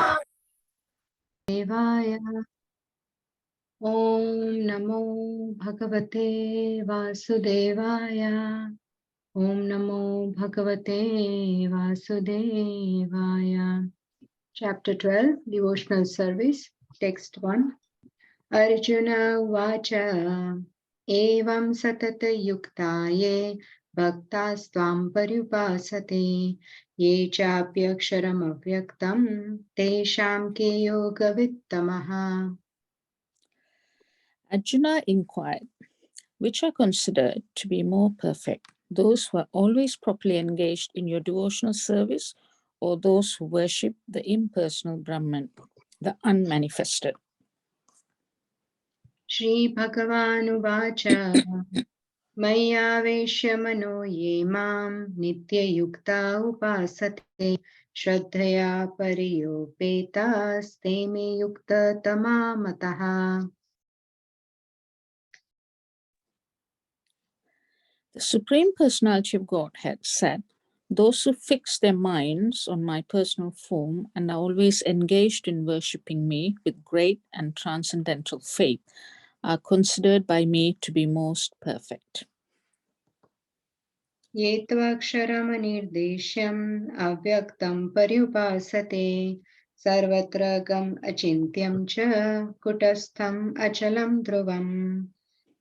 देवाय ॐ नमो भगवते वासुदेवाय ॐ नमो भगवते वासुदेवाय Chapter 12 Devotional Service Text 1 Arjuna Vacha Evam Satata Ye Bhaktastvam Parupasate Ye Chapyaksharam Avyaktam Tesham Ke Yoga Vittamaha. Arjuna inquired, which are considered to be more perfect, those who are always properly engaged in your devotional service, or those who worship the impersonal Brahman, the unmanifested? Shri Bhagavanuvacha Mayyaveshya mano ye mam nityayukta upasate Shraddhaya pariyopetas te me yukta tamamataha. The Supreme Personality of Godhead said, those who fix their minds on my personal form and are always engaged in worshipping me with great and transcendental faith are considered by me to be most perfect. Ye tvaksharam anirdeshyam avyaktam paryupasate sarvatra gam achintyam cha kutastham achalam dhruvam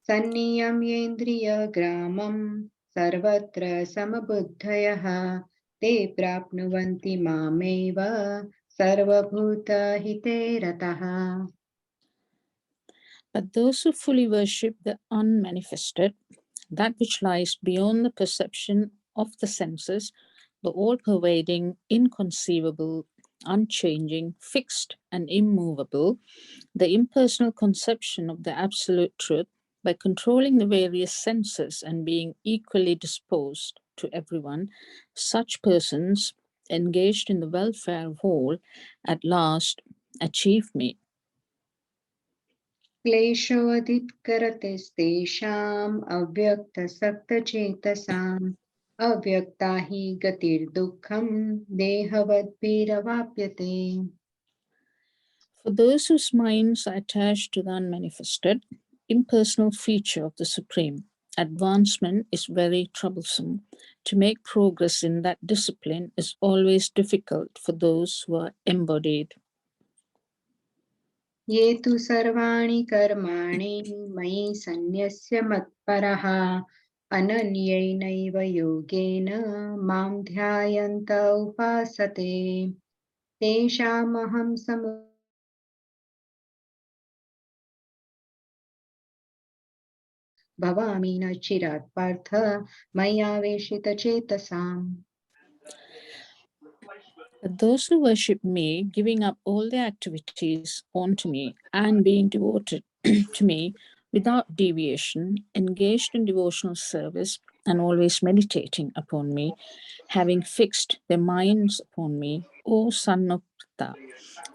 sanniyam yendriya gramam sarvatra samabuddhayah te prapnuvanti mameva sarvabhuta hite rataha. But those who fully worship the unmanifested, that which lies beyond the perception of the senses, the all-pervading, inconceivable, unchanging, fixed, and immovable, the impersonal conception of the absolute truth, by controlling the various senses and being equally disposed to everyone, such persons, engaged in the welfare of all, at last achieve me. क्लेशोदित्करतेस्तेषाम् अव्यक्तसक्तचेतसाम् अव्यक्ता हि गतिर्दुःखम् देहवद्भिरवाप्यते. For those whose minds are attached to the unmanifested, impersonal feature of the Supreme, advancement is very troublesome. To make progress in that discipline is always difficult for those who are embodied. ये तु सर्वाणि कर्माणि मयि सन्न्यस्य मत्परः अनन्यैनैव योगेन मां ध्यायन्त उपासते तेषामहं भवामि न चिरात् Partha मय्यावेशितचेतसाम्. Those who worship me, giving up all their activities onto me and being devoted to me without deviation, engaged in devotional service and always meditating upon me, having fixed their minds upon me, O son of Ptah,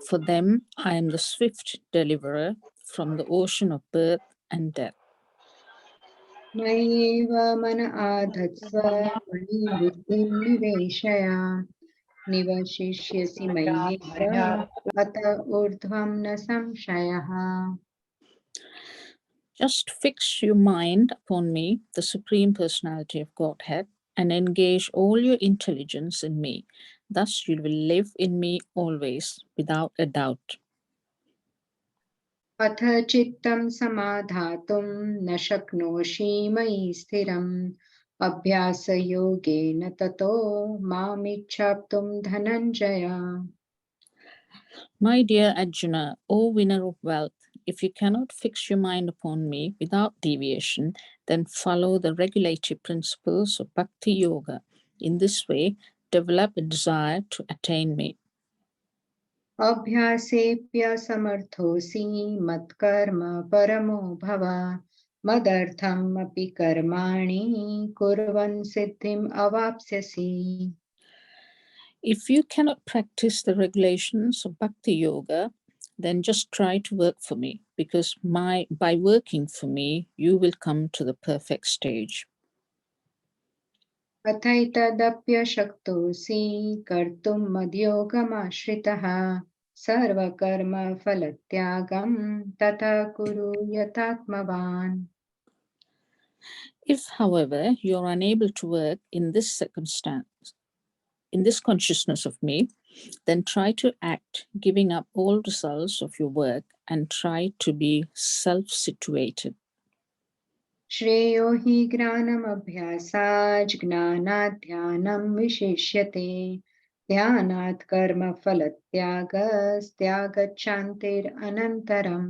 for them I am the swift deliverer from the ocean of birth and death. मय्येव मन आधत्स्व मयि बुद्धिं निवेशय निवशिष्यसि मय्येव अत ऊर्ध्वं न संशयः. Just fix your mind upon me, the Supreme Personality of Godhead, and engage all your intelligence in me. Thus you will live in me always, without a doubt. अथ चित्तं समाधातुं न शक्नोषि मयि स्थिरम् अभ्यासयोगेन ततो मामिच्छाप्तुं Dhananjay. My dear Arjuna, O winner of wealth, if you cannot fix your mind upon me without deviation, then follow the regulative principles of Bhakti Yoga. In this way, develop a desire to attain me. अभ्यासेऽप्यसमर्थोऽसि मत्कर्म परमो भव मदर्थम् अपि कर्माणि कुर्वन् सिद्धिम् अवाप्स्यसि. If you cannot practice the regulations of Bhakti Yoga, then just try to work for me, because by working for me, you will come to the perfect stage. अथैतदप्यशक्तोऽसि कर्तुम् मद्योगमाश्रितः सर्वकर्म फलत्यागं तथा कुरु यथात्मवान्. If, however, you are unable to work in this circumstance, in this consciousness of me, then try to act, giving up all results of your work and try to be self-situated. श्रेयो हि ज्ञानमभ्यासात् ज्ञानात् ध्यानं विशिष्यते ध्यानात् कर्मफलत्यागस्त्यागच्छान्तिरनन्तरम्.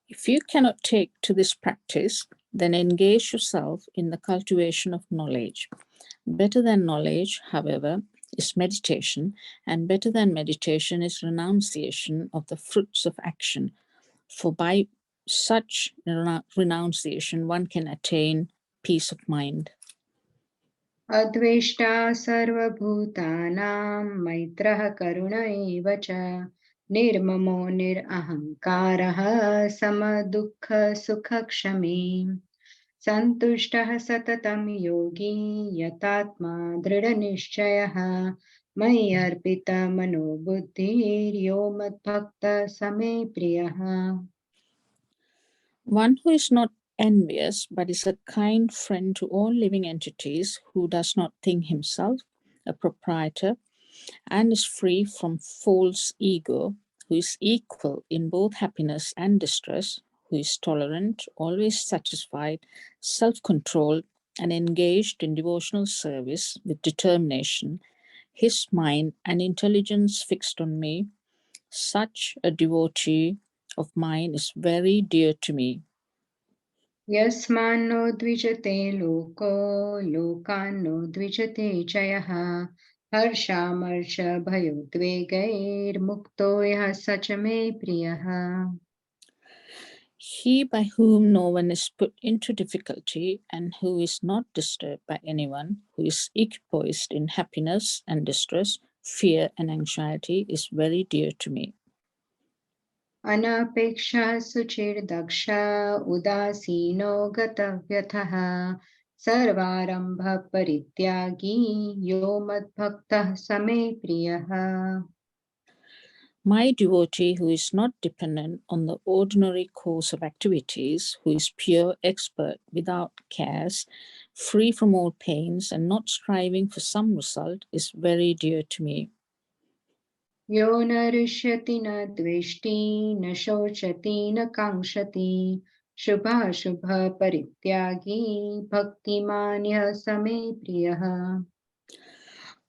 If you cannot take to this practice, then engage yourself in the cultivation of knowledge. Better than knowledge, however, is meditation, and better than meditation is renunciation of the fruits of action. For by such renunciation, one can attain peace of mind. अद्वेष्टा सर्वभूतानां मैत्रः करुण एव च निर्ममो निरहङ्कारः समदुःखसुखक्षमी सन्तुष्टः सततं योगी यतात्मा दृढनिश्चयः मयि अर्पितमनो बुद्धिर्यो मद्भक्तः स मे प्रियः. One who is not envious, but is a kind friend to all living entities, who does not think himself a proprietor and is free from false ego, who is equal in both happiness and distress, who is tolerant, always satisfied, self controlled, and engaged in devotional service with determination, his mind and intelligence fixed on me, such a devotee of mine is very dear to me. यस्मान्नो द्विजते लोको लोकान्नो द्विजते च यः हर्षामर्षभयोद्वेगैर्मुक्तो यः स च मे प्रियः. He by whom no one is put into difficulty and who is not disturbed by anyone, who is equipoised in happiness and distress, fear and anxiety, is very dear to me. अनपेक्षः सुचिर्दक्ष उदासीनो गतव्यथः सर्वारम्भपरित्यागी यो मद्भक्तः स मे प्रियः. My devotee, who is not dependent on the ordinary course of activities, who is pure expert without cares, free from all pains, and not striving for some result, is very dear to me. यो न हृष्यति न द्वेष्टि न शोचति न काङ्क्षति शुभाशुभपरित्यागी भक्तिमान् यः स मे प्रियः.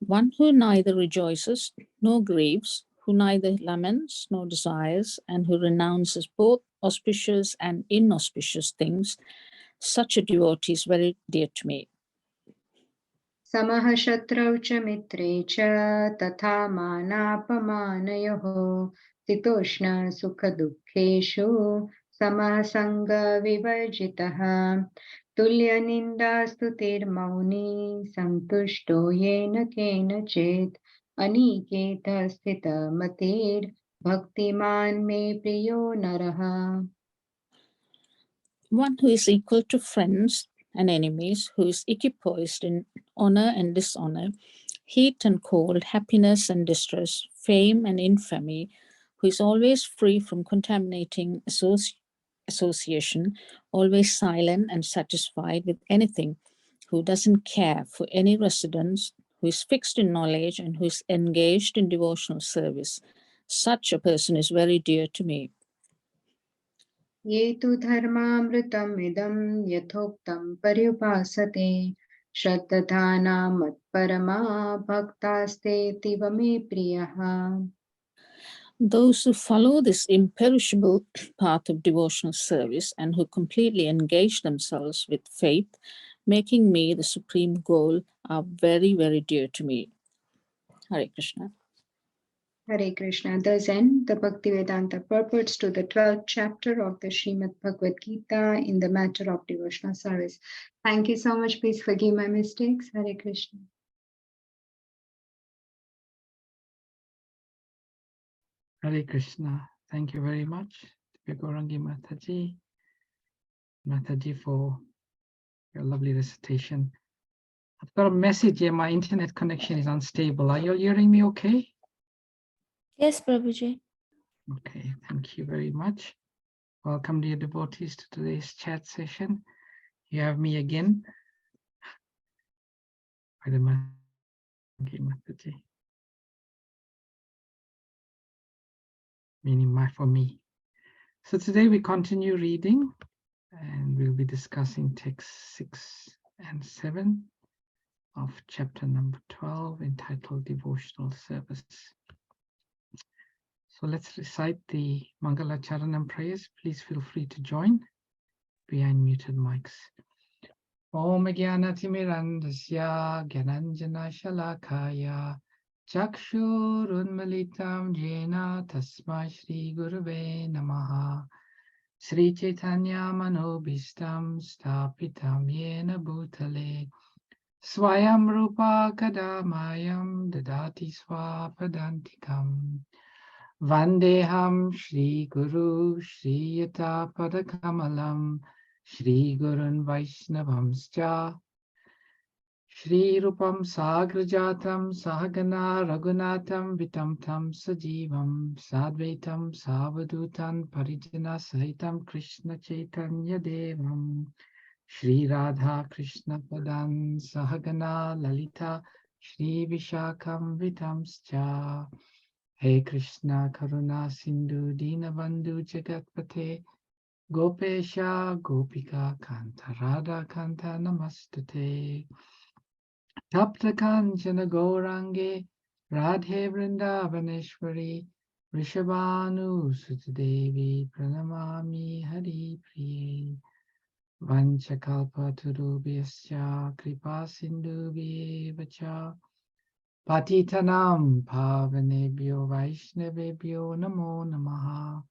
One who neither rejoices nor grieves, who neither laments nor desires, and who renounces both auspicious and inauspicious things, such a devotee is very dear to me. समः शत्रौ च मित्रे च तथा मानापमानयोः शीतोष्ण सुखदुःखेषु समः सङ्गविवर्जितः तुल्यनिन्दास्तुतिर्मौनी सन्तुष्टो येन केनचित् अनिकेतः स्थितमतिर्भक्तिमान् मे प्रियो नरः. One who is equal to friends and enemies, who is equipoised in honor and dishonor, heat and cold, happiness and distress, fame and infamy, who is always free from contaminating association, always silent and satisfied with anything, who doesn't care for any residence, who is fixed in knowledge, and who is engaged in devotional service. Such a person is very dear to me. ये तु धर्मामृतमिदं यथोक्तं पर्युपासते श्रद्धाना मत्परमा भक्तास्तेऽतीव मे प्रियः. Those who follow this imperishable path of devotional service and who completely engage themselves with faith, making me the supreme goal, are very, very dear to me. Hare Krishna. Hare Krishna. Thus end the Bhaktivedanta purports to the 12th chapter of the Srimad Bhagavad Gita in the matter of devotional service. Thank you so much. Please forgive my mistakes. Hare Krishna. Hare Krishna. Thank you very much, Gaurangi Mataji, for your lovely recitation. I've got a message here. My internet connection is unstable. Are you hearing me okay? Yes, Prabhuji. Okay, thank you very much. Welcome, dear devotees, to today's chat session. You have me again. Meaning for me. So today we continue reading and we'll be discussing texts 6 and 7 of chapter number 12 entitled Devotional Service. So let's recite the Mangala Charanam prayers. Please feel free to join behind muted mics. Om Jnanatimirandasya Gyananjana Shalakaya Chakshurunmalitam Jena Tasmai Shri Gurave Namaha Sri Chaitanya Manobhistam Stapitam Yena Bhutale Swayam Rupa Kadamayam Dadati Swapadantikam Vandeham Shri Guru Shri Yata Padakamalam Shri Gurun Vaishnavamscha Shri Rupam Sagrajatam Sahagana Raghunatham Vitam Tam Sajivam Sadvaitam Savadutan Parijana Sahitam Krishna Chaitanya Devam Shri Radha Krishna Padan Sahagana Lalita Shri Vishakam Vitamscha He Krishna Karuna Sindhu Dinabandhu Jagatpate Gopesha Gopika Kanta Radha Kanta Namastate Tapta Kanchana Gaurange Radhe Vrindavaneshwari Rishabhanu Sutadevi Pranamami Hari Priye Vanchakalpa Turubhyascha Kripa Sindhubhyevacha Patitanam Pavanebhyo Vaishnavebhyo Namo Namaha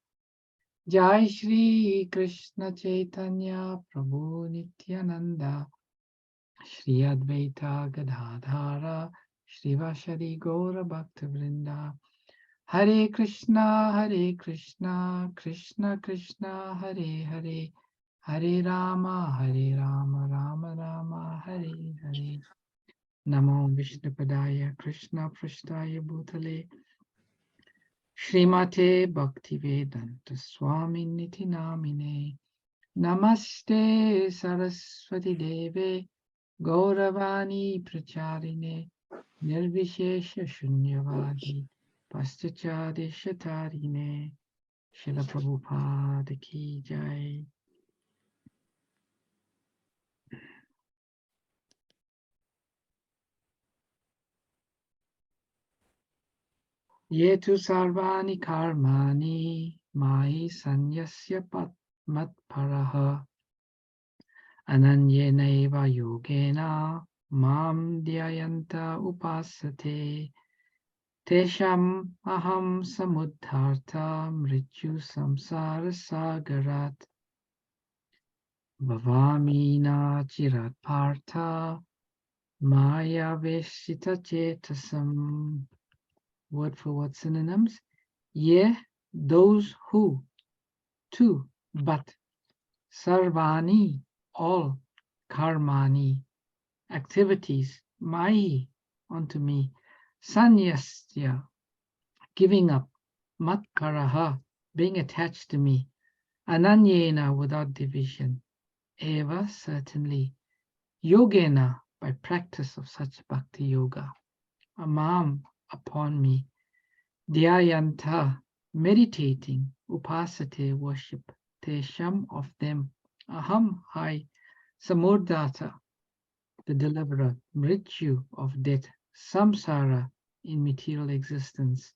Jai Shri Krishna Chaitanya Prabhu Nityananda Shri Advaita Gadadhara Shrivashari Gaura Bhaktavrinda Hare Krishna Krishna Krishna Hare Hare Hare Rama Rama Rama Hare Hare Namo Vishnupadaya Krishna Prashtaya Bhutale Srimate Bhaktivedanta Swami Niti Namine Namaste Saraswati Deve Gauravani Pracharine Nirvishesha Shunyavadi Paschachade Shatarine Srila Prabhupada Ki Jai. Yetu sarvani karmani mai sanyasya matparaha ananyenaiva yogena mam dhyayanta upasate tesham aham samudharta mrityu samsara sagarat bhavamina chirat partha maya veshita chetasam. Word for word synonyms. Ye, those who, to, but, sarvani, all, karmani, activities, mai, unto me, sanyasya, giving up, matparaha, being attached to me, ananyena, without division, eva, certainly, yogena, by practice of such bhakti yoga, amam, upon me, dhyayanta, meditating, upasate, worship, tesham, of them, aham, I, samurdhata, the deliverer, mrityu, of death, samsara, in material existence,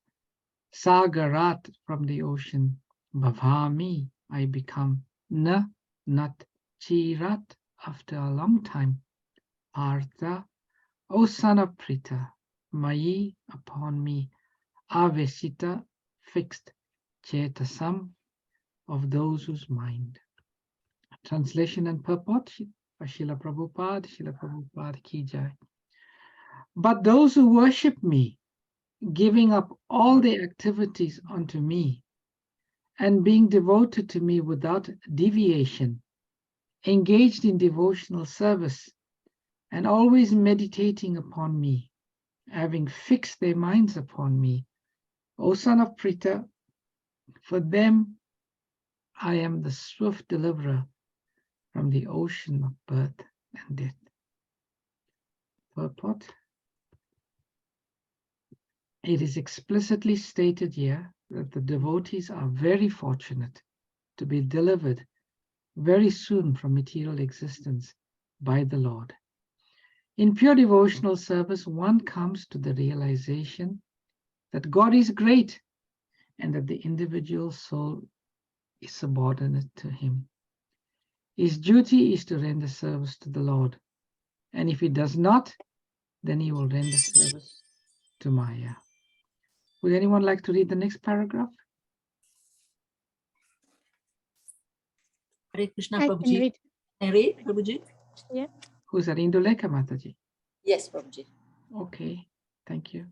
sagarat, from the ocean, bhavami, I become, na, not, chirat, after a long time, partha, O son of Pritha, mayi, upon me, avesita, fixed, chetasam, of those whose mind. Translation and purport by Srila Prabhupada Ki Jai. But those who worship me, giving up all their activities unto me, and being devoted to me without deviation, engaged in devotional service, and always meditating upon me, having fixed their minds upon me, O son of Pritha, for them I am the swift deliverer from the ocean of birth and death. Purport. It is explicitly stated here that the devotees are very fortunate to be delivered very soon from material existence by the Lord. In pure devotional service, one comes to the realization that God is great and that the individual soul is subordinate to Him. His duty is to render service to the Lord, and if he does not, then he will render service to Maya. Would anyone like to read the next paragraph? Hare Krishna, I can Prabhuji. read. Can I read, Prabhuji? Yeah. Who's that? Indulekha Mataji? Yes, Prabhuji. Okay, thank you.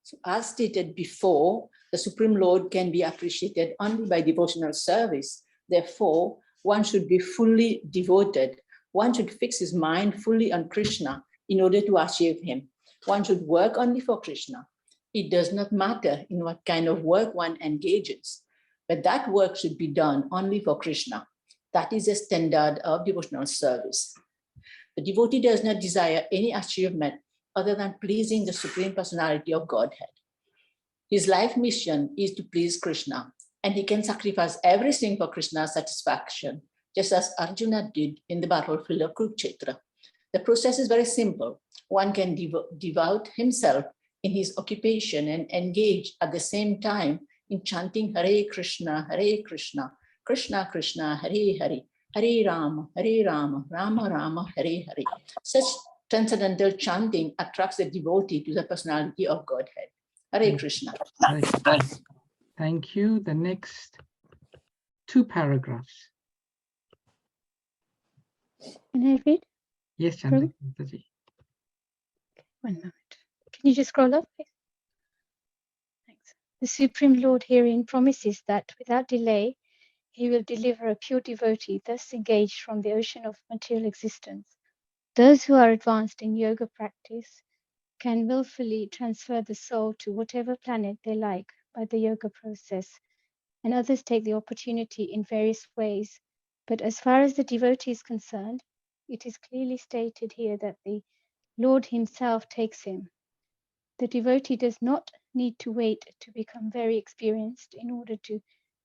So as stated before, the Supreme Lord can be appreciated only by devotional service. Therefore, one should be fully devoted. One should fix his mind fully on Krishna in order to achieve him. One should work only for Krishna. It does not matter in what kind of work one engages, but that work should be done only for Krishna. That is a standard of devotional service. The devotee does not desire any achievement other than pleasing the Supreme Personality of Godhead. His life mission is to please Krishna, and he can sacrifice everything for Krishna's satisfaction, just as Arjuna did in the battlefield of Kurukshetra. The process is very simple. One can devote himself in his occupation and engage at the same time in chanting Hare Krishna, Krishna Krishna, Hare Hare, Hare Rama, Rama Rama, Hare Hare. Such transcendental chanting attracts the devotee to the personality of Godhead. Hare Krishna. Thank you. The next two paragraphs. Can I read? Yes, Chandra Mataji. One moment. Can you just scroll up, please? Thanks. The Supreme Lord herein promises that without delay, he will deliver a pure devotee thus engaged from the ocean of material existence. Those who are advanced in yoga practice can willfully transfer the soul to whatever planet they like by the yoga process, and others take the opportunity in various ways. But as far as the devotee is concerned, it is clearly stated here that the Lord himself takes him. The devotee does not need to wait to become very experienced in order to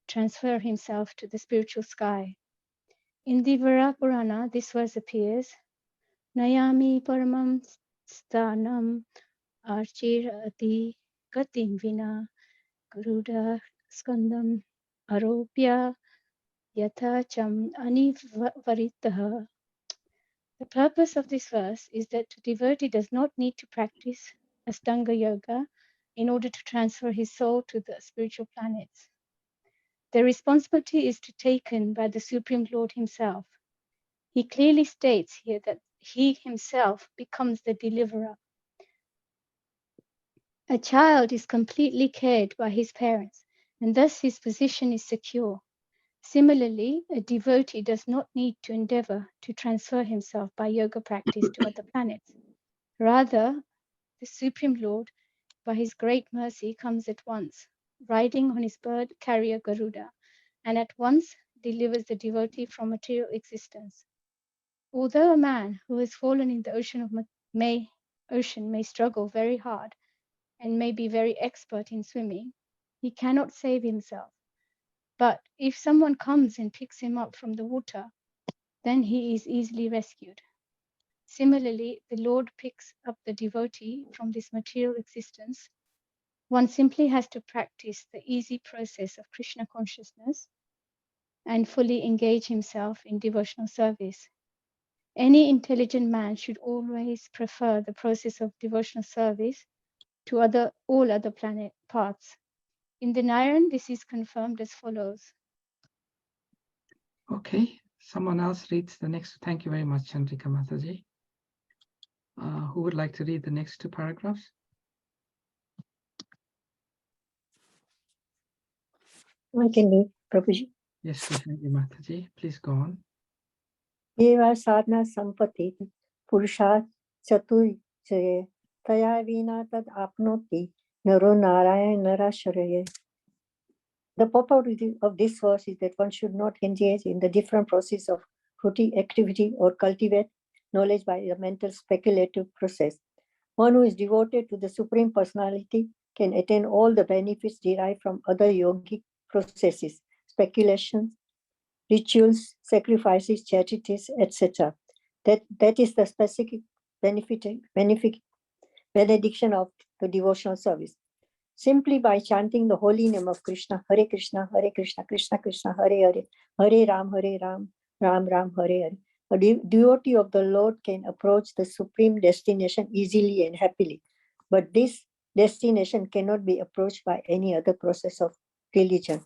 transfer himself to the spiritual sky. In the Vara Purana, this verse appears, Nayami Paramam Sthanam Archirati Gatim Vina Garuda Skandam Aropya Yatha Cham Anivaritaha. The purpose of this verse is that the devotee does not need to practice Astanga Yoga in order to transfer his soul to the spiritual planets. The responsibility is taken by the Supreme Lord himself. He clearly states here that he himself becomes the deliverer. A child is completely cared by his parents, and thus his position is secure. Similarly, a devotee does not need to endeavor to transfer himself by yoga practice to other planets. Rather, the Supreme Lord, by his great mercy, comes at once, riding on his bird carrier Garuda, and at once delivers the devotee from material existence. Although a man who has fallen in the ocean may struggle very hard and may be very expert in swimming, he cannot save himself. But if someone comes and picks him up from the water, then he is easily rescued. Similarly, the Lord picks up the devotee from this material existence. One simply has to practice the easy process of Krishna consciousness and fully engage himself in devotional service. Any intelligent man should always prefer the process of devotional service to all other planet paths. In the Narayan, this is confirmed as follows. Okay, someone else reads the next. Thank you very much, Chandrika Mataji. Who would like to read the next two paragraphs? I can read, Prabhuji. Yes, Krishnaji Mataji, please go on. Eva sadhana sampati purusha chaturjaya taya vina tad apnoti Naro Narayana Narasharaye. The purport of this verse is that one should not engage in the different process of fruity activity or cultivate knowledge by a mental speculative process. One who is devoted to the Supreme Personality can attain all the benefits derived from other yogic processes, speculations, rituals, sacrifices, charities, etc. That is the specific benediction of the devotional service. Simply by chanting the holy name of Krishna, Hare Krishna, Krishna Krishna, Hare Hare, Hare Ram, Ram Ram, Hare Hare. A devotee of the Lord can approach the supreme destination easily and happily. But this destination cannot be approached by any other process of religion.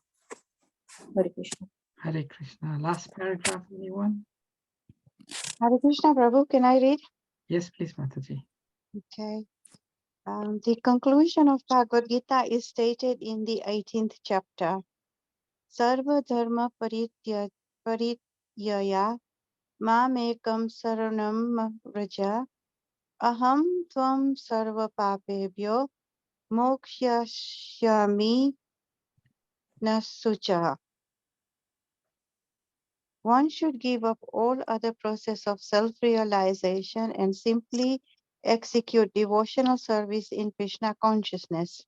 Hare Krishna. Hare Krishna. Last paragraph, anyone? Hare Krishna, Prabhu, can I read? Yes, please, Mataji. Okay. The conclusion of Bhagavad Gita is stated in the 18th chapter. Sarva dharma parityaya mamekam saranam vraja aham tvam sarva papebhyo mokshyashyami nasucha. One should give up all other process of self-realization and simply execute devotional service in Krishna consciousness.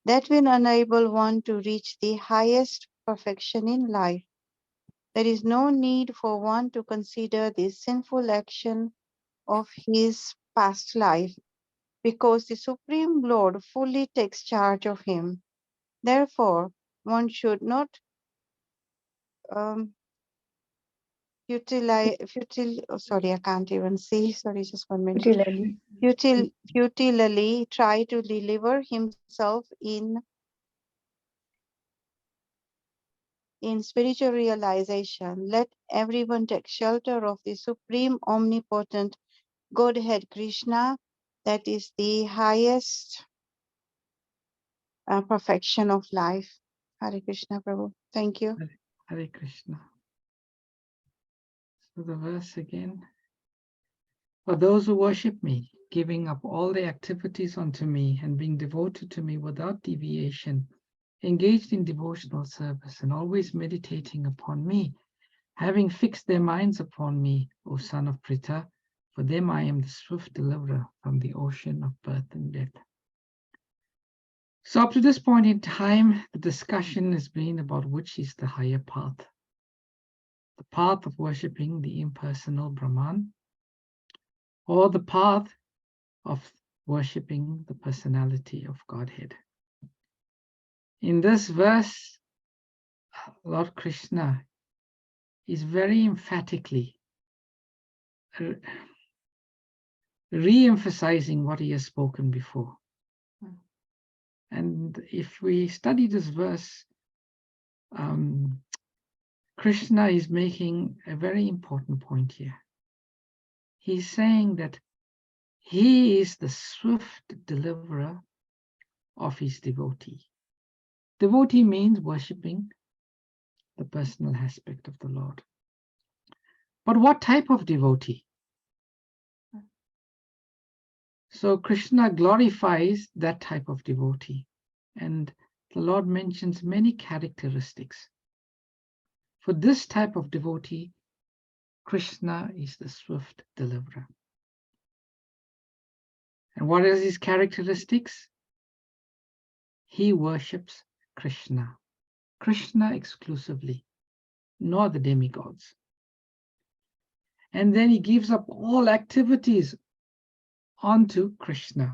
That will enable one to reach the highest perfection in life. There is no need for one to consider the sinful action of his past life, because the Supreme Lord fully takes charge of him. Therefore, one should not sorry, I can't even see. Sorry, just 1 minute. Futilely try to deliver himself in spiritual realization. Let everyone take shelter of the supreme omnipotent Godhead Krishna. That is the highest perfection of life. Hare Krishna, Prabhu. Thank you. Hare Krishna. So the verse again. For those who worship me, giving up all their activities unto me and being devoted to me without deviation, engaged in devotional service and always meditating upon me, having fixed their minds upon me, O son of Pritha, for them I am the swift deliverer from the ocean of birth and death. So up to this point in time, the discussion has been about which is the higher path. The path of worshipping the impersonal Brahman, or the path of worshipping the personality of Godhead. In this verse, Lord Krishna is very emphatically re-emphasizing what he has spoken before. And if we study this verse, Krishna is making a very important point here. He's saying that he is the swift deliverer of his devotee. Devotee means worshipping the personal aspect of the Lord. But what type of devotee? So Krishna glorifies that type of devotee. And the Lord mentions many characteristics. For this type of devotee, Krishna is the swift deliverer. And what are his characteristics? He worships Krishna. Krishna exclusively, nor the demigods. And then he gives up all activities onto Krishna.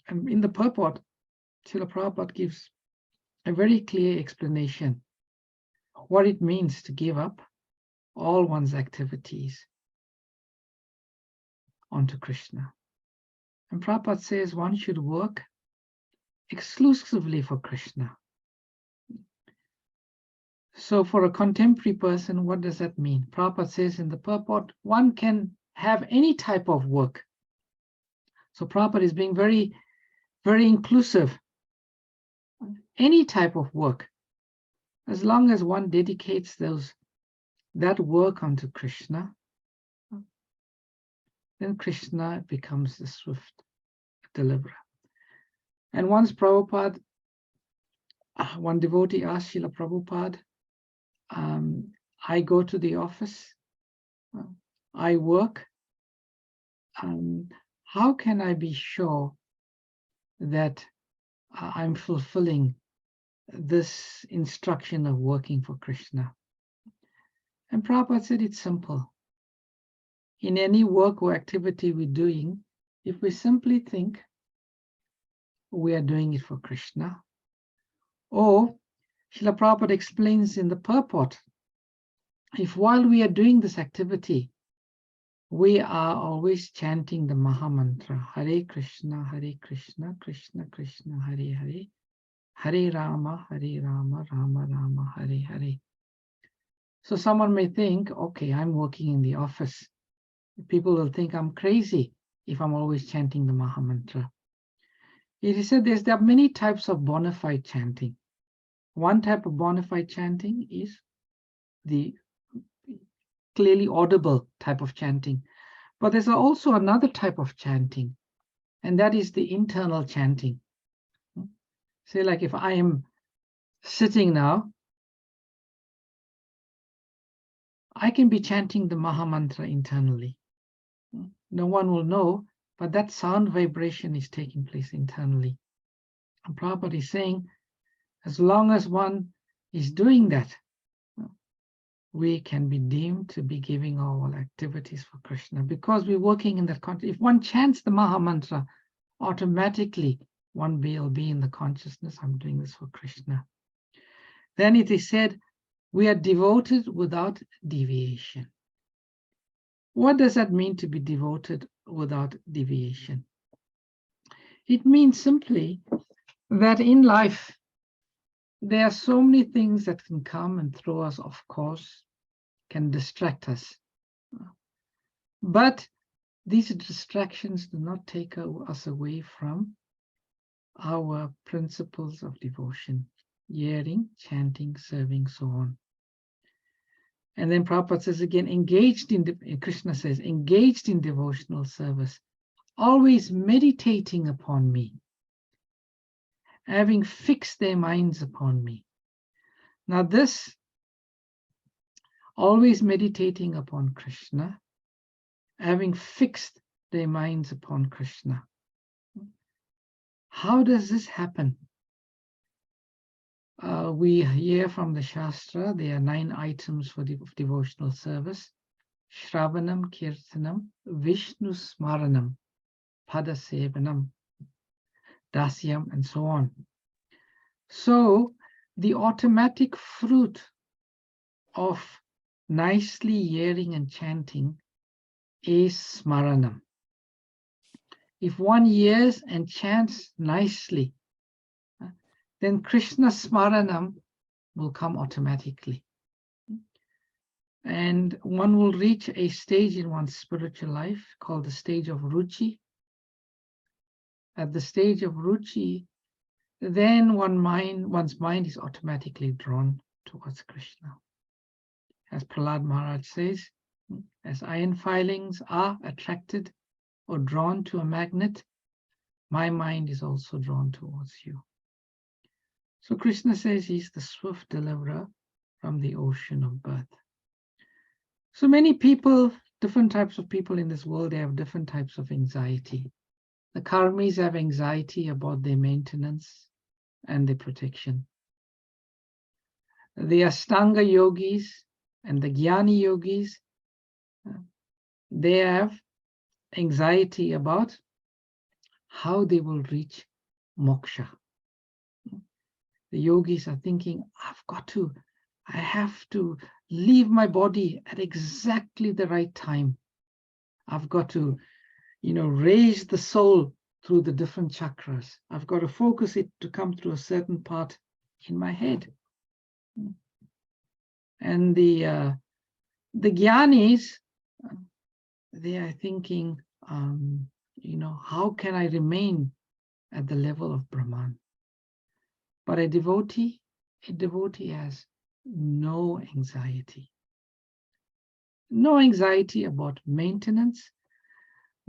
And in the purport, Srila Prabhupada gives a very clear explanation of what it means to give up all one's activities onto Krishna. And Prabhupada says one should work exclusively for Krishna. So for a contemporary person, what does that mean? Prabhupada says in the purport, one can have any type of work. So Prabhupada is being very, very inclusive. Any type of work, as long as one dedicates that work unto Krishna, then Krishna becomes the swift deliverer. And once Prabhupada, one devotee asked Srila Prabhupada, I go to the office, I work, how can I be sure that I'm fulfilling this instruction of working for Krishna? And Prabhupada said it's simple. In any work or activity we're doing, if we simply think we are doing it for Krishna, or Srila Prabhupada explains in the purport, if while we are doing this activity, we are always chanting the Maha Mantra, Hare Krishna, Krishna Krishna, Hare Hare, Hare Rama, Rama Rama, Hare Hare. So someone may think, okay, I'm working in the office. People will think I'm crazy if I'm always chanting the Maha Mantra. It is said there are many types of bona fide chanting. One type of bona fide chanting is the clearly audible type of chanting. But there's also another type of chanting, and that is the internal chanting. Say, like if I am sitting now, I can be chanting the Maha Mantra internally. No one will know, but that sound vibration is taking place internally. And Prabhupada is saying, as long as one is doing that, we can be deemed to be giving all activities for Krishna, because we're working in that context. If one chants the Maha Mantra, automatically one will be in the consciousness, I'm doing this for Krishna. Then it is said, we are devoted without deviation. What does that mean, to be devoted without deviation? It means simply that in life, there are so many things that can come and throw us off course, can distract us. But these distractions do not take us away from our principles of devotion, hearing, chanting, serving, so on. And then Prabhupada says again, Krishna says, engaged in devotional service, always meditating upon me, having fixed their minds upon me. Now this, always meditating upon Krishna, having fixed their minds upon Krishna. How does this happen? We hear from the Shastra, there are 9 items for devotional service: Shravanam, Kirtanam, Vishnu Smaranam, Padasevanam, Dasyam, and so on. So the automatic fruit of nicely hearing and chanting is Smaranam. If one hears and chants nicely, then Krishna Smaranam will come automatically. And one will reach a stage in one's spiritual life called the stage of Ruchi. At the stage of Ruchi, then one's mind is automatically drawn towards Krishna. As Prahlad Maharaj says, as iron filings are attracted or drawn to a magnet, my mind is also drawn towards you. So Krishna says he's the swift deliverer from the ocean of birth. So many people, different types of people in this world, they have different types of anxiety. The karmis have anxiety about their maintenance and their protection. The Ashtanga yogis and the Jnani yogis, they have anxiety about how they will reach moksha. The yogis are thinking, I have to leave my body at exactly the right time. I've got to, raise the soul through the different chakras. I've got to focus it to come through a certain part in my head. And the Jnanis, they are thinking, how can I remain at the level of Brahman? But a devotee has no anxiety. No anxiety about maintenance,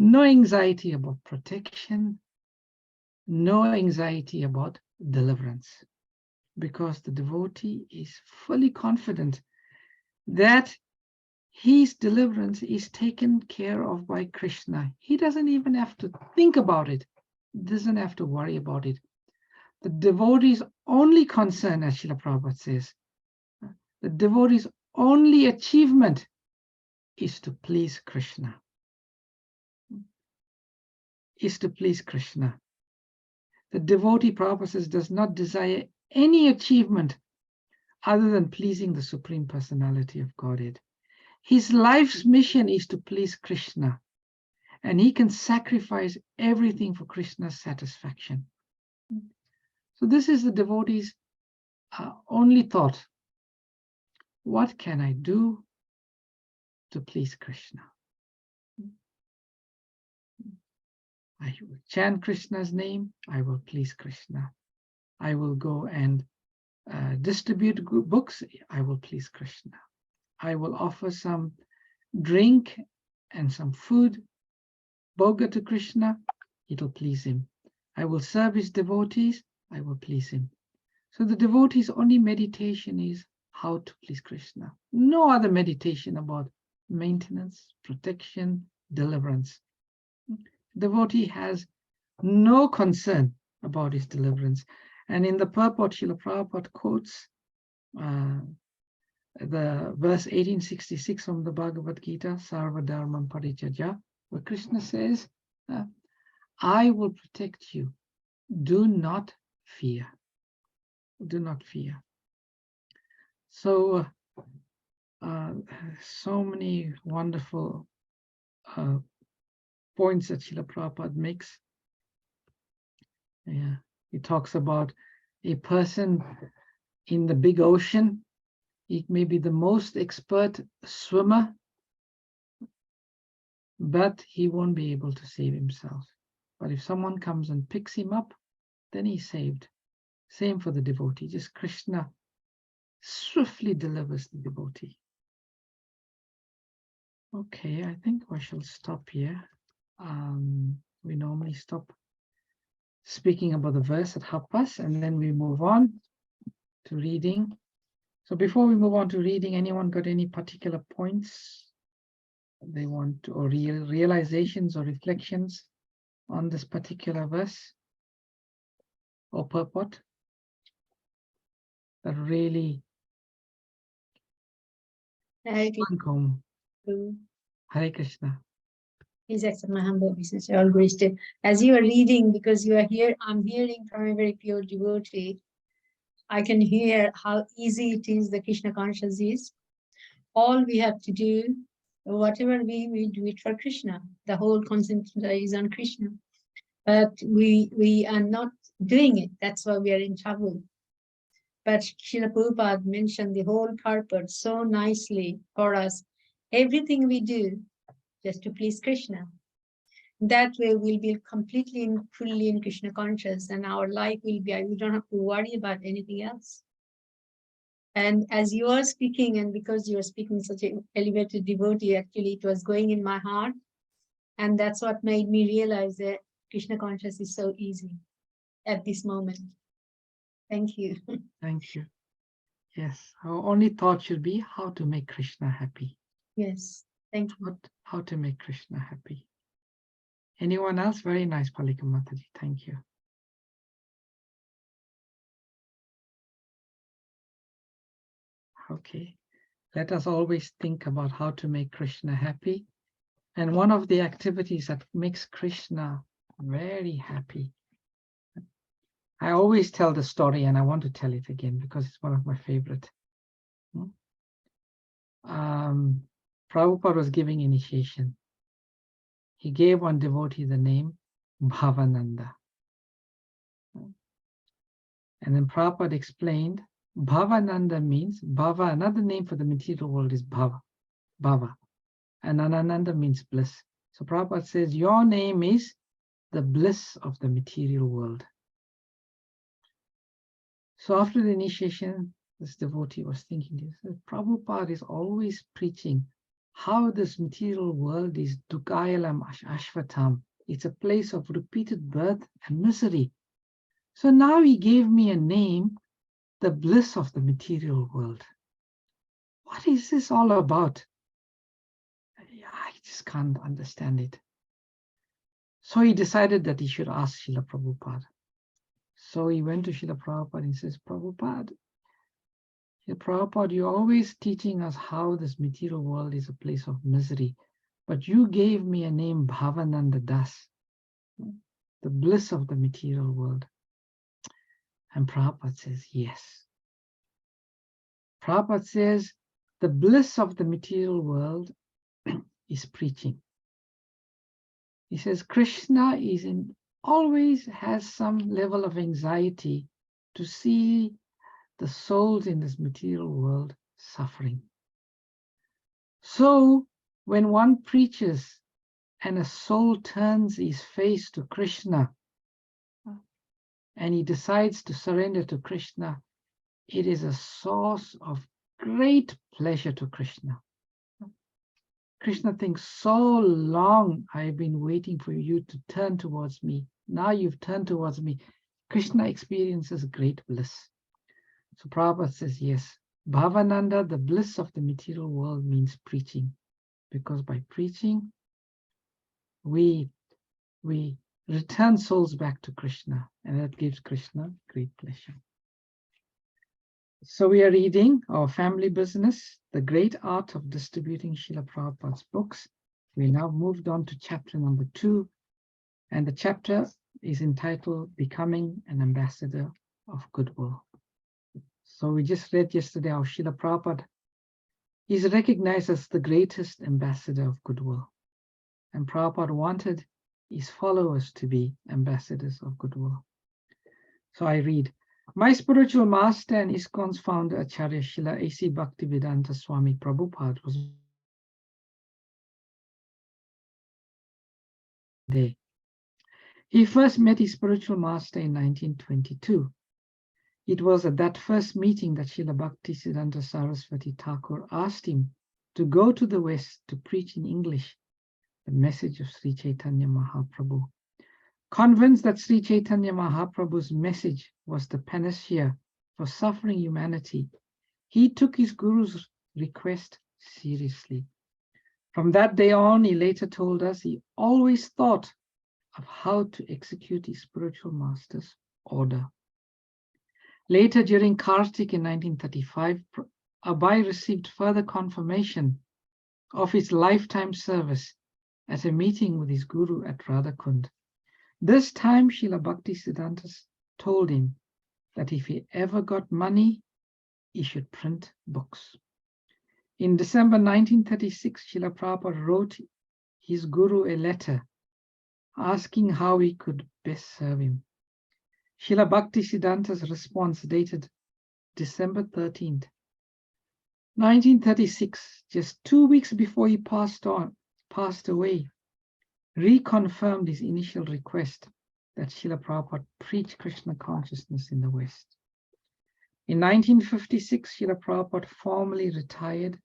no anxiety about protection, no anxiety about deliverance, because the devotee is fully confident that his deliverance is taken care of by Krishna. He doesn't even have to think about it, doesn't have to worry about it. The devotee's only concern, as Srila Prabhupada says, the devotee's only achievement is to please Krishna. Is to please Krishna. The devotee, Prabhupada says, does not desire any achievement other than pleasing the Supreme Personality of Godhead. His life's mission is to please Krishna, and he can sacrifice everything for Krishna's satisfaction. So this is the devotee's only thought. What can I do to please Krishna? I will chant Krishna's name, I will please Krishna. I will go and distribute books, I will please Krishna. I will offer some drink and some food, bhoga to Krishna, it'll please him. I will serve his devotees, I will please him. So the devotee's only meditation is how to please Krishna. No other meditation about maintenance, protection, deliverance. Devotee has no concern about his deliverance. And in the purport, Srila Prabhupada quotes the verse 1866 from the Bhagavad Gita, Sarva Dharmam Parityajya, where Krishna says, I will protect you. Do not fear. Do not fear. So, so many wonderful points that Srila Prabhupada makes. Yeah, he talks about a person in the big ocean. He may be the most expert swimmer, but he won't be able to save himself. But if someone comes and picks him up, then he's saved. Same for the devotee. Just Krishna swiftly delivers the devotee. Okay, I think I shall stop here. We normally stop speaking about the verse at half past, and then we move on to reading. So before we move on to reading, anyone got any particular points they want to, or realizations or reflections on this particular verse or purport that really sunk home? Hare Krishna. Please accept my humble obeisance. All grace to. As you are reading, because you are here, I'm hearing from a very pure devotee. I can hear how easy it is, the Krishna conscious is. All we have to do, whatever we do it for Krishna. The whole concentration is on Krishna. But we are not doing it. That's why we are in trouble. But Srila Prabhupada mentioned the whole purpose so nicely for us. Everything we do, just to please Krishna. That way we'll be completely and fully in Krishna conscious, and our life will be, we don't have to worry about anything else. And as you are speaking, and because you are speaking such an elevated devotee, actually it was going in my heart. And that's what made me realize that Krishna conscious is so easy at this moment. Thank you. Thank you. Yes, our only thought should be how to make Krishna happy. Yes, thank you. How to make Krishna happy. Anyone else? Very nice, Palika Mataji. Thank you. Okay, let us always think about how to make Krishna happy. And one of the activities that makes Krishna very happy, I always tell the story, and I want to tell it again because it's one of my favorite. Prabhupada was giving initiation. He gave one devotee the name Bhavananda. And then Prabhupada explained, Bhavananda means, Bhava, another name for the material world is Bhava. Bhava. And Ananda means bliss. So Prabhupada says, your name is the bliss of the material world. So after the initiation, this devotee was thinking, he said, Prabhupada is always preaching how this material world is Dukkhayalam Ashvatam. It's a place of repeated birth and misery. So now he gave me a name, the bliss of the material world. What is this all about? I just can't understand it. So he decided that he should ask Srila Prabhupada. So he went to Srila Prabhupada and says, Prabhupada, you're always teaching us how this material world is a place of misery, but you gave me a name, Bhavananda Das, the bliss of the material world. And Prabhupada says, yes. Prabhupada says, the bliss of the material world is preaching. He says, Krishna always has some level of anxiety to see the souls in this material world suffering. So when one preaches and a soul turns his face to Krishna and he decides to surrender to Krishna, it is a source of great pleasure to Krishna. Krishna thinks, so long I've been waiting for you to turn towards me. Now you've turned towards me. Krishna experiences great bliss. So Prabhupada says, yes, Bhavananda, the bliss of the material world, means preaching. Because by preaching, we return souls back to Krishna, and that gives Krishna great pleasure. So we are reading our family business, the great art of distributing Srila Prabhupada's books. We now moved on to chapter number 2, and the chapter is entitled Becoming an Ambassador of Goodwill. So we just read yesterday how Srila Prabhupada is recognized as the greatest ambassador of goodwill. And Prabhupada wanted his followers to be ambassadors of goodwill. So I read, my spiritual master and ISKCON's founder, Acharya Srila A.C. Bhaktivedanta Swami Prabhupada was there. He first met his spiritual master in 1922. It was at that first meeting that Srila Bhaktisiddhanta Saraswati Thakur asked him to go to the West to preach in English the message of Sri Chaitanya Mahaprabhu. Convinced that Sri Chaitanya Mahaprabhu's message was the panacea for suffering humanity, he took his guru's request seriously. From that day on, he later told us he always thought of how to execute his spiritual master's order. Later, during Kartik in 1935, Abai received further confirmation of his lifetime service at a meeting with his guru at Radhakund. This time, Srila Bhaktisiddhanta told him that if he ever got money, he should print books. In December 1936, Srila Prabhupada wrote his guru a letter asking how he could best serve him. Srila Bhaktisiddhanta's response, dated December 13th, 1936, just 2 weeks before he passed away, reconfirmed his initial request that Srila Prabhupada preach Krishna consciousness in the West. In 1956, Srila Prabhupada formally retired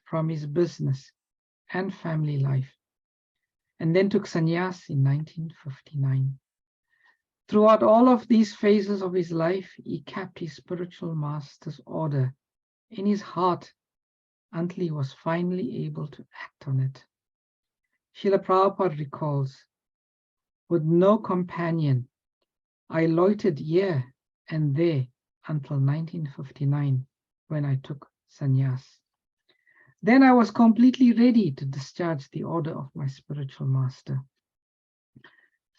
from his business and family life, and then took sannyas in 1959. Throughout all of these phases of his life, he kept his spiritual master's order in his heart until he was finally able to act on it. Srila Prabhupada recalls, with no companion, I loitered here and there until 1959, when I took sannyas. Then I was completely ready to discharge the order of my spiritual master.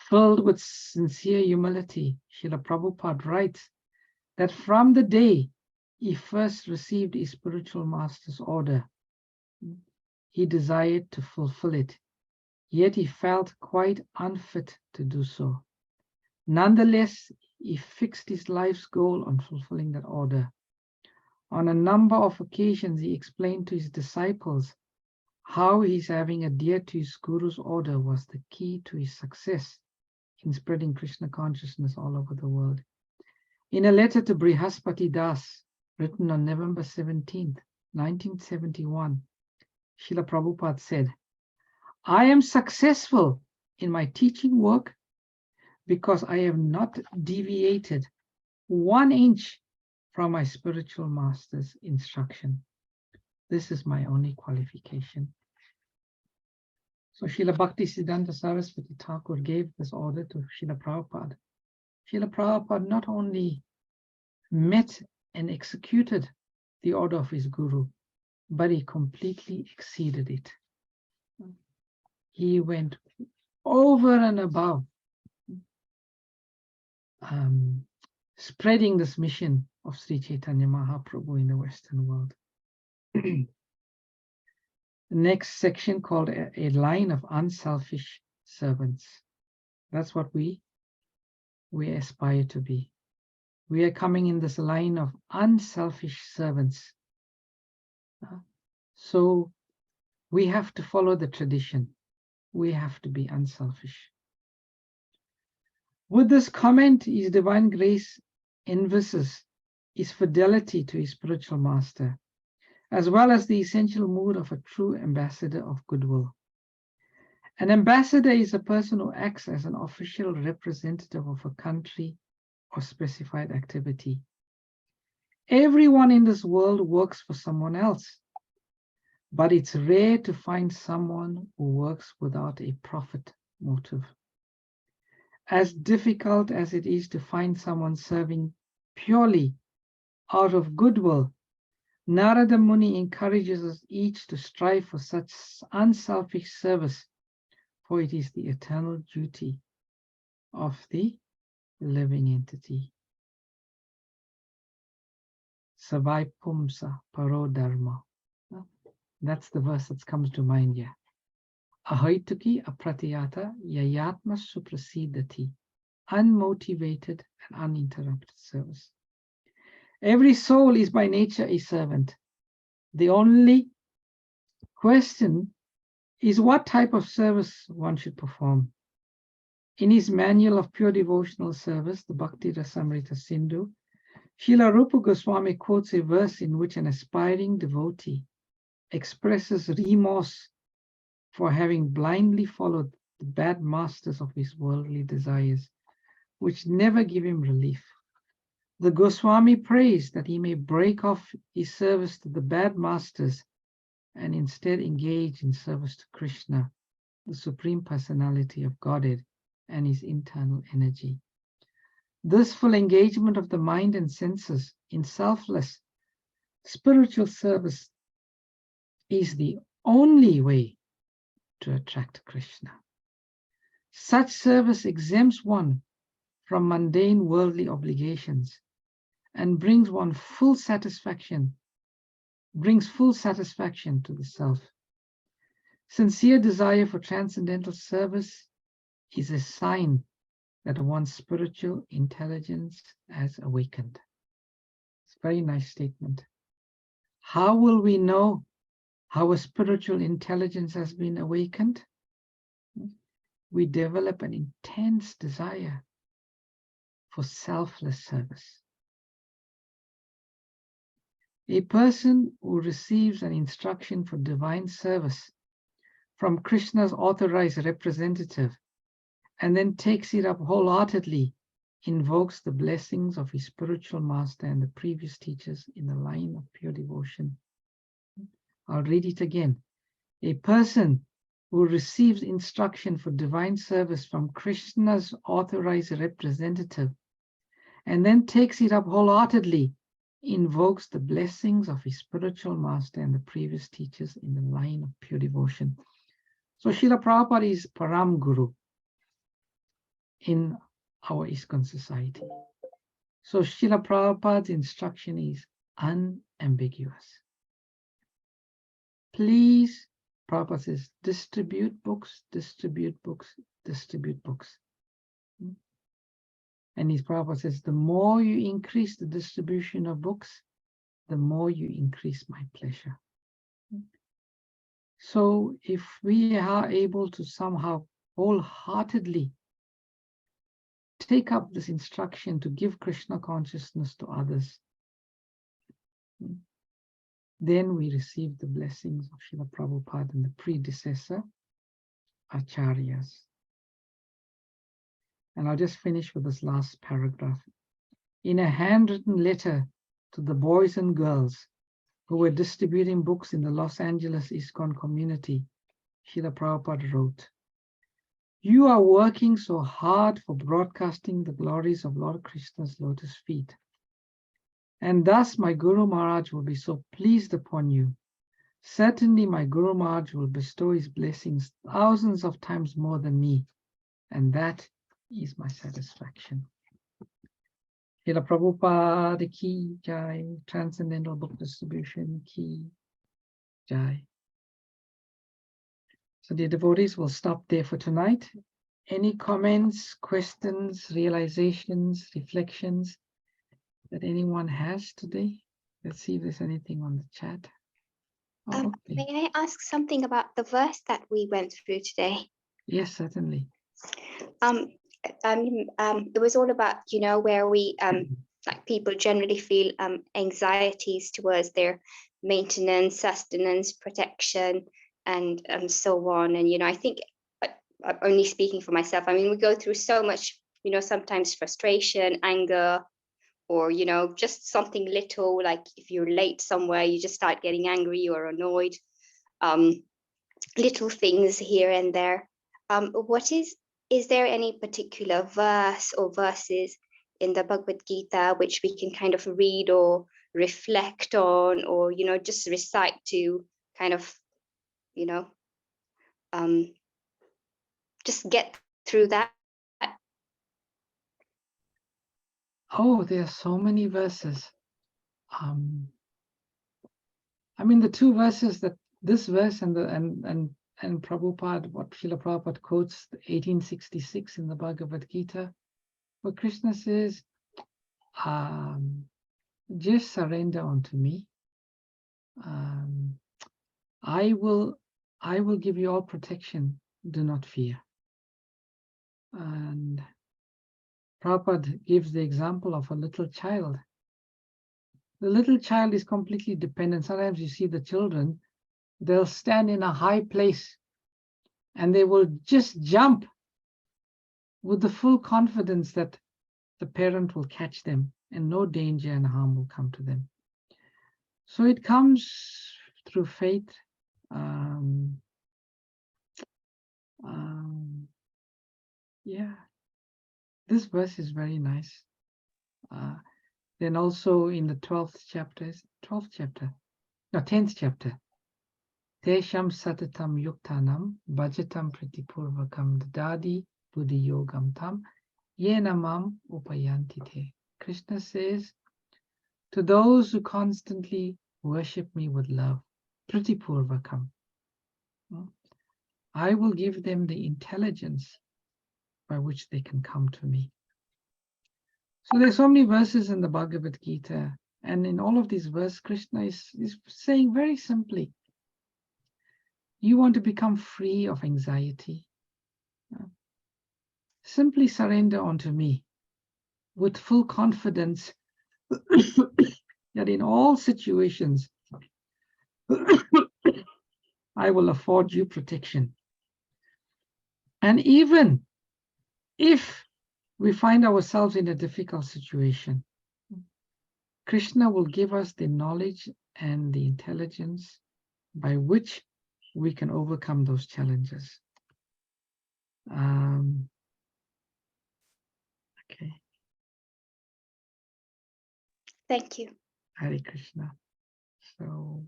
Filled with sincere humility, Srila Prabhupada writes that from the day he first received his spiritual master's order, he desired to fulfill it, yet he felt quite unfit to do so. Nonetheless, he fixed his life's goal on fulfilling that order. On a number of occasions, he explained to his disciples how his having adhered to his guru's order was the key to his success in spreading Krishna consciousness all over the world. In a letter to Brihaspati Das, written on November 17th, 1971, Srila Prabhupada said, I am successful in my teaching work because I have not deviated 1 inch from my spiritual master's instruction. This is my only qualification. So Srila Bhaktisiddhanta Saraswati Thakur gave this order to Srila Prabhupada. Srila Prabhupada not only met and executed the order of his guru, but he completely exceeded it. He went over and above spreading this mission of Sri Chaitanya Mahaprabhu in the Western world. The next section called a line of unselfish servants. That's what we aspire to be. We are coming in this line of unselfish servants. So we have to follow the tradition. We have to be unselfish. With this comment, His Divine Grace envisages his fidelity to his spiritual master, as well as the essential mood of a true ambassador of goodwill. An ambassador is a person who acts as an official representative of a country or specified activity. Everyone in this world works for someone else, but it's rare to find someone who works without a profit motive. As difficult as it is to find someone serving purely out of goodwill, Narada Muni encourages us each to strive for such unselfish service, for it is the eternal duty of the living entity. Savai Pumsa Paro Dharma. That's the verse that comes to mind here. Ahoituki apratiyata yayatma suprasidati. Unmotivated and uninterrupted service. Every soul is by nature a servant. The only question is what type of service one should perform. In his manual of pure devotional service, the Bhakti Rasamrita Sindhu, Srila Rupa Goswami quotes a verse in which an aspiring devotee expresses remorse for having blindly followed the bad masters of his worldly desires, which never give him relief. The Goswami prays that he may break off his service to the bad masters and instead engage in service to Krishna, the Supreme Personality of Godhead, and his internal energy. This full engagement of the mind and senses in selfless spiritual service is the only way to attract Krishna. Such service exempts one from mundane worldly obligations and brings full satisfaction to the self. Sincere desire for transcendental service is a sign that one's spiritual intelligence has awakened. It's a very nice statement. How will we know how a spiritual intelligence has been awakened? We develop an intense desire for selfless service. A person who receives an instruction for divine service from Krishna's authorized representative and then takes it up wholeheartedly invokes the blessings of his spiritual master and the previous teachers in the line of pure devotion. I'll read it again. A person who receives instruction for divine service from Krishna's authorized representative and then takes it up wholeheartedly invokes the blessings of his spiritual master and the previous teachers in the line of pure devotion. So Srila Prabhupada is Param Guru in our ISKCON society. So Srila Prabhupada's instruction is unambiguous. Please, Prabhupada says, distribute books, distribute books, distribute books. And his Prabhupada says, the more you increase the distribution of books, the more you increase my pleasure. So if we are able to somehow wholeheartedly take up this instruction to give Krishna consciousness to others, then we receive the blessings of Srila Prabhupada and the predecessor acharyas. And I'll just finish with this last paragraph. In a handwritten letter to the boys and girls who were distributing books in the Los Angeles ISKCON community, Srila Prabhupada wrote, "You are working so hard for broadcasting the glories of Lord Krishna's lotus feet. And thus my Guru Maharaj will be so pleased upon you. Certainly my Guru Maharaj will bestow his blessings thousands of times more than me. And that is my satisfaction." Srila Prabhupada ki jai, Transcendental Book Distribution ki jai. So the devotees will stop there for tonight. Any comments, questions, realizations, reflections that anyone has today? Let's see if there's anything on the chat. Oh, okay. May I ask something about the verse that we went through today? Yes, certainly. It was all about, where we, like people generally feel anxieties towards their maintenance, sustenance, protection, and so on. And, I think, I'm only speaking for myself. I mean, we go through so much, sometimes frustration, anger, or, just something little, like if you're late somewhere, you just start getting angry or annoyed, little things here and there. Is there any particular verse or verses in the Bhagavad Gita which we can kind of read or reflect on, or, just recite to kind of, just get through that? Oh, there are so many verses. I mean, the two verses that this verse and Prabhupada, what Srila Prabhupada quotes, 1866 in the Bhagavad Gita, where Krishna says, just surrender unto me. I will give you all protection. Do not fear. And Prabhupada gives the example of a little child. The little child is completely dependent. Sometimes you see the children, they'll stand in a high place and they will just jump with the full confidence that the parent will catch them and no danger and harm will come to them. So it comes through faith. Yeah, this verse is very nice. Then also in the 10th chapter, Tesham satatam yuktanam bhajatam pratipurvakam dadadi buddhi yogam tam yenamam upayantite. Krishna says, to those who constantly worship me with love, pratipurvakam, I will give them the intelligence by which they can come to me. So there's so many verses in the Bhagavad Gita, and in all of these verses, Krishna is saying very simply, you want to become free of anxiety? Simply surrender unto me with full confidence that in all situations, I will afford you protection. And even if we find ourselves in a difficult situation, Krishna will give us the knowledge and the intelligence by which we can overcome those challenges. Okay. Thank you. Hare Krishna. So,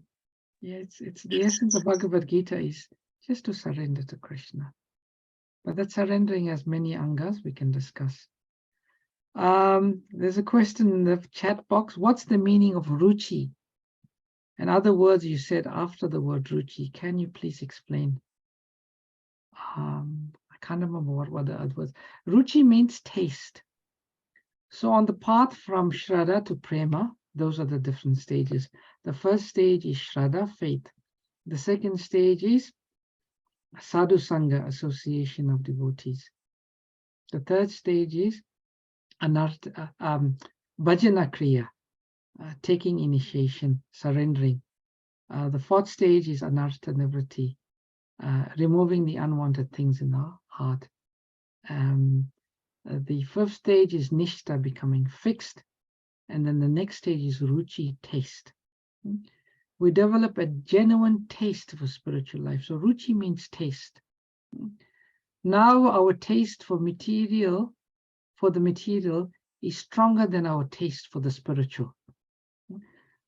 yeah, it's the essence of Bhagavad Gita is just to surrender to Krishna. But that surrendering has many angas we can discuss. There's a question in the chat box. What's the meaning of ruchi? In other words, you said after the word ruchi. Can you please explain? I can't remember what the other words. Ruchi means taste. So on the path from Shraddha to Prema, those are the different stages. The first stage is Shraddha, faith. The second stage is Sadhu Sangha, association of devotees. The third stage is Anartha, Bhajana Kriya, taking initiation, surrendering. The fourth stage is Anartha Nivriti, removing the unwanted things in our heart. The first stage is nishta, becoming fixed, and then the next stage is ruchi, taste. We develop a genuine taste for spiritual life. So ruchi means taste. Now our taste for the material is stronger than our taste for the spiritual.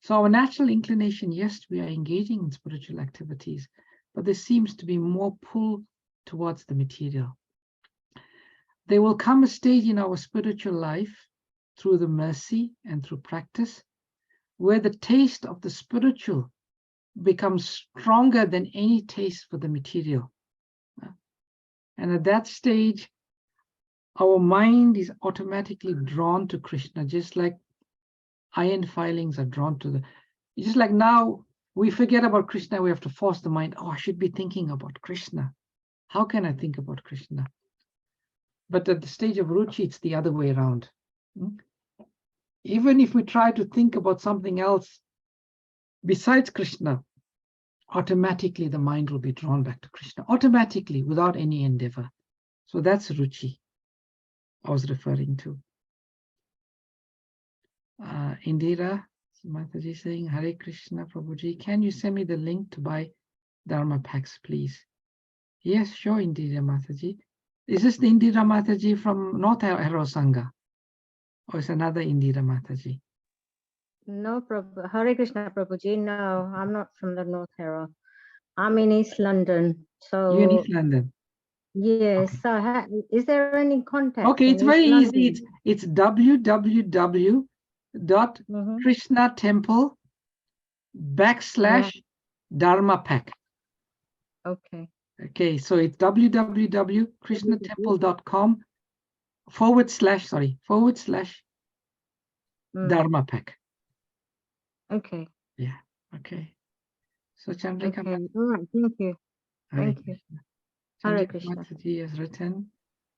So our natural inclination, yes, we are engaging in spiritual activities, but there seems to be more pull towards the material. There will come a stage in our spiritual life through the mercy and through practice where the taste of the spiritual becomes stronger than any taste for the material. And at that stage, our mind is automatically drawn to Krishna, just like iron filings are drawn to the, just like now we forget about Krishna, we have to force the mind, oh, I should be thinking about Krishna. How can I think about Krishna? But at the stage of ruchi, it's the other way around. Even if we try to think about something else besides Krishna, automatically the mind will be drawn back to Krishna, automatically, without any endeavor. So that's ruchi I was referring to. Indira Mataji saying, Hare Krishna, Prabhuji, can you send me the link to buy Dharma packs, please? Yes, sure, Indira Mataji. Is this the Indira Mataji from North Hero Sangha? Or is another Indira Mataji? No, Prabhu. Hare Krishna, Prabhuji. No, I'm not from the North Hero. I'm in East London. So You in East London? yes. Okay. So is there any contact? Okay, it's in very East easy. London? It's www.krishnatemple / Dharma pack. Okay. Okay, so it's www.krishnatemple.com / Dharma pack. Okay. Yeah, okay. So Chandrika Okay. All right. Thank you. Thank you. Hare Chandrika Krishna. Mataji has written,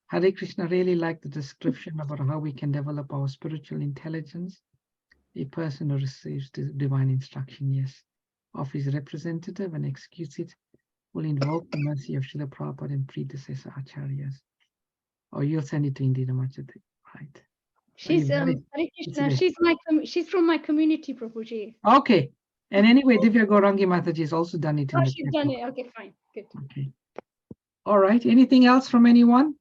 Hare Krishna, really like the description about how we can develop our spiritual intelligence. A person who receives divine instruction, yes, of his representative and executes it will invoke the mercy of Srila Prabhupada and predecessor acharyas. Or you'll send it to Indira Mataji, right? She's Hare Hare Krishna. there. She's from my community, Prabhuji. Okay. And anyway, Divya Gaurangi Mataji has also done it in Oh, the she's chat done box. it. Okay, fine. Good. Okay. All right. Anything else from anyone?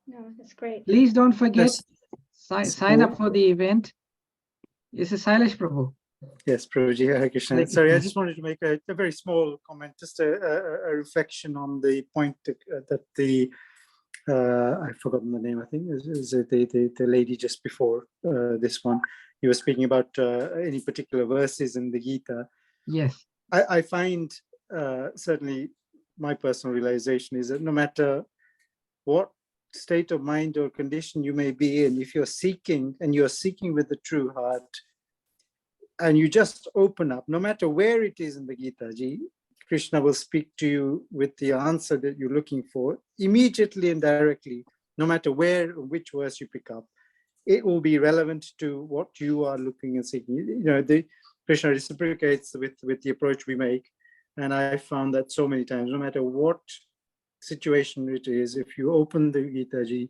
No, that's great. Please don't forget, Yes. sign up for the event. This is Sailesh Prabhu. Yes, Prabhuji, Hare Krishna. Hare Sorry, I Krishna. just wanted to make a very small comment, just a reflection on the point that the I've forgotten the name. I think is the lady just before this one. You were speaking about any particular verses in the Gita. Yes. I find certainly my personal realization is that no matter what state of mind or condition you may be in, if you're seeking and you're seeking with the true heart, and you just open up, no matter where it is in the Gita Ji, Krishna will speak to you with the answer that you're looking for immediately and directly, no matter where or which verse you pick up. It will be relevant to what you are looking and seeking. You know, the Krishna reciprocates with the approach we make. And I found that so many times, no matter what situation it is, if you open the Gita Ji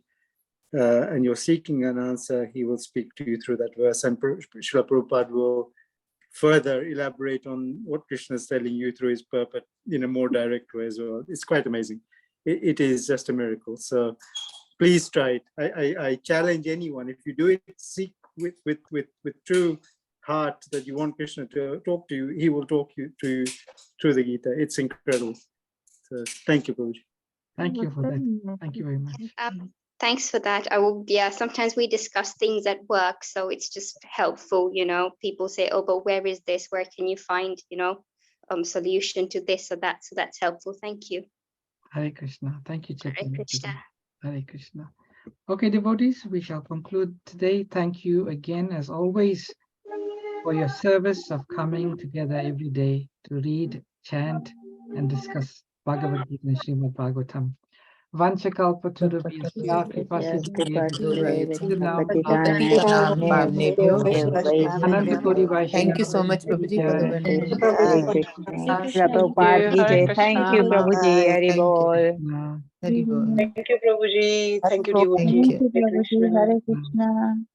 and you're seeking an answer, he will speak to you through that verse. And Srila Prabhupada will further elaborate on what Krishna is telling you through his purport in a more direct way as well. It's quite amazing. It is just a miracle. So please try it. I challenge anyone, if you do it, seek with true heart that you want Krishna to talk to you, he will talk to you through the Gita. It's incredible. So thank you, Prabhuji. Thank you for that. Thank you very much. Thanks for that. Yeah, sometimes we discuss things at work, so it's just helpful, you know. People say, oh, but where is this? Where can you find, you know, solution to this or that? So that's helpful. Thank you. Hare Krishna. Thank you, Hare Chaitanya. Krishna. Hare Krishna. Okay, devotees, we shall conclude today. Thank you again, as always, for your service of coming together every day to read, chant, and discuss Bhagavad Gita and Srimad Bhagavatam. Vanchakalpatarubhyasya Thank you so much, Prabhuji, for the wonderful. Hare Krishna. Prabhupada ki jai. Thank you, Prabhuji. Hari Thank you. bol. Hari bol. Thank you, Prabhuji. Thank you, devotee. Thank you. Prabhuji. Hare Krishna.